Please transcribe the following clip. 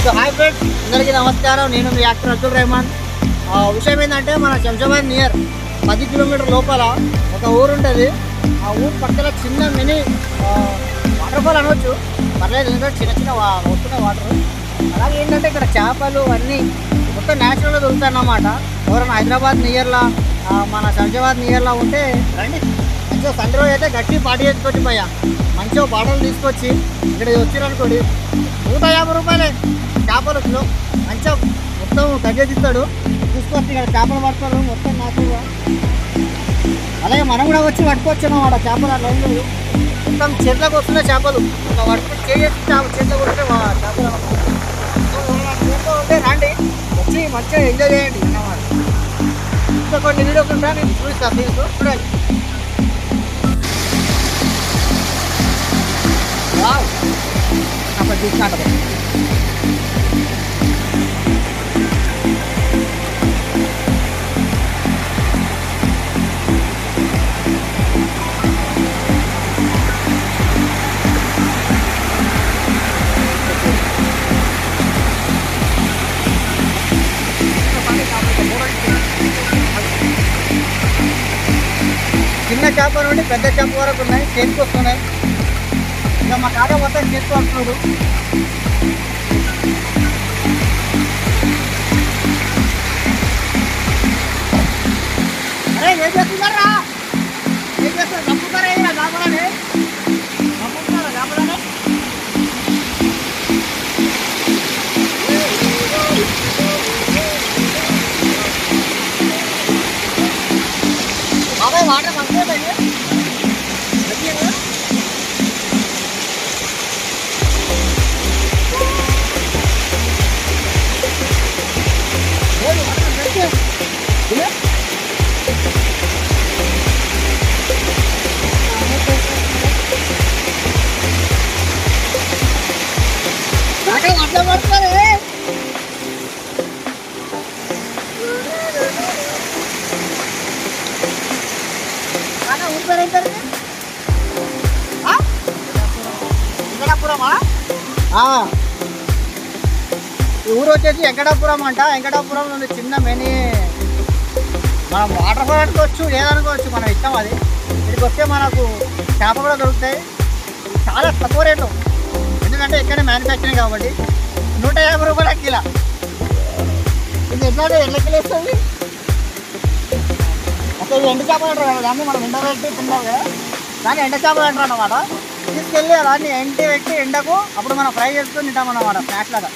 So hi friends, అందరికీ నమస్కారం. నేను మీ యాక్టర్ అబ్దుల్ రెహమాన్. విషయం ఏంటంటే మన శంషాబాద్ నియర్ 10 కిలోమీటర్ లోపల ఒక ఊరు ఉంటుంది. ఆ ఊరు పక్కన చిన్న మినీ వాటర్ ఫాల్ అనవచ్చు, పర్లేదు. ఎందుకంటే చిన్న చిన్న వస్తున్నాయి వాటర్. అలాగే ఏంటంటే ఇక్కడ చేపలు అన్నీ మొత్తం న్యాచురల్గా దొరుకుతాయి అన్నమాట. ఎవరైనా హైదరాబాద్ నియర్లా మన శంషాబాద్ నియర్లా ఉంటే రండి. మంచిగా సండే రోజు అయితే గట్టి పార్టీ చేసుకొచ్చి పోయా, మంచిగా బాటలు తీసుకొచ్చి ఇక్కడ వచ్చిరనుకోండి 150 రూపాయలే చేపలు కిలో. మంచిగా మొత్తం తగ్గేదిస్తాడు. తీసుకొచ్చి ఇక్కడ చేపలు పడతారు మొత్తం న్యాచురల్గా. అలాగే మనం కూడా వచ్చి పట్టుకోవచ్చు అన్నమాట. చేపలు అట్లా ఏం లేదు, మొత్తం చెట్లకు వస్తున్నాయి చేపలు. ఇట్లా పట్టుకుని చేసి చెట్లకు వస్తే చేపలు చేపలు ఉంటే రండి, వచ్చి మంచిగా ఎంజాయ్ చేయండి అన్నమాట. ఇంకా కొన్ని వీడియోస్ ఉంటాయి, నేను చూపిస్తాను మీకు చూడండి. అక్కడ చూసినాక చిన్న చేప నుండి పెద్ద చేప వరకు ఉన్నాయి, చేతికి వస్తున్నాయి. ఇంకా మా కాక మొత్తం చేతికి వస్తున్నాడు. అరే ఏం చేస్తున్నారా, ఏం చేస్తున్నారు? చంపుతారా ఇలా చేపలని, చంపుతున్నారా చేపలని? బాబాయ్ వాటర్ మంచిగా అట్లా పడుతుంది. వెంకటాపురమా? ఈ ఊరు వచ్చేసి వెంకటాపురం అంట. వెంకటాపురం నుండి చిన్న మినీ మనం వాటర్ ఫాల్ అనుకోవచ్చు, ఏదనుకోవచ్చు, మనం ఇష్టం. అది ఇక్కడికి వస్తే మనకు చేప కూడా దొరుకుతాయి చాలా తక్కువ రేట్లు. ఎందుకంటే ఇక్కడే మ్యానుఫ్యాక్చరింగ్ కాబట్టి 150 రూపాయల కిలో. ఇది ఎట్లా ఎట్ల కిలో ఇస్తుంది? అసలు ఇది ఎండు చేపలు అంటారు కదా, దాన్ని మనం ఎండబెట్టి తిన్నాం కదా, దాన్ని ఎండ చేపలు అంటారు అన్నమాట. తీసుకెళ్ళి దాన్ని ఎండి పెట్టి ఎండకు అప్పుడు మనం ఫ్రై చేసుకొని తింటాం అన్నమాట, స్నాక్స్ లాగా.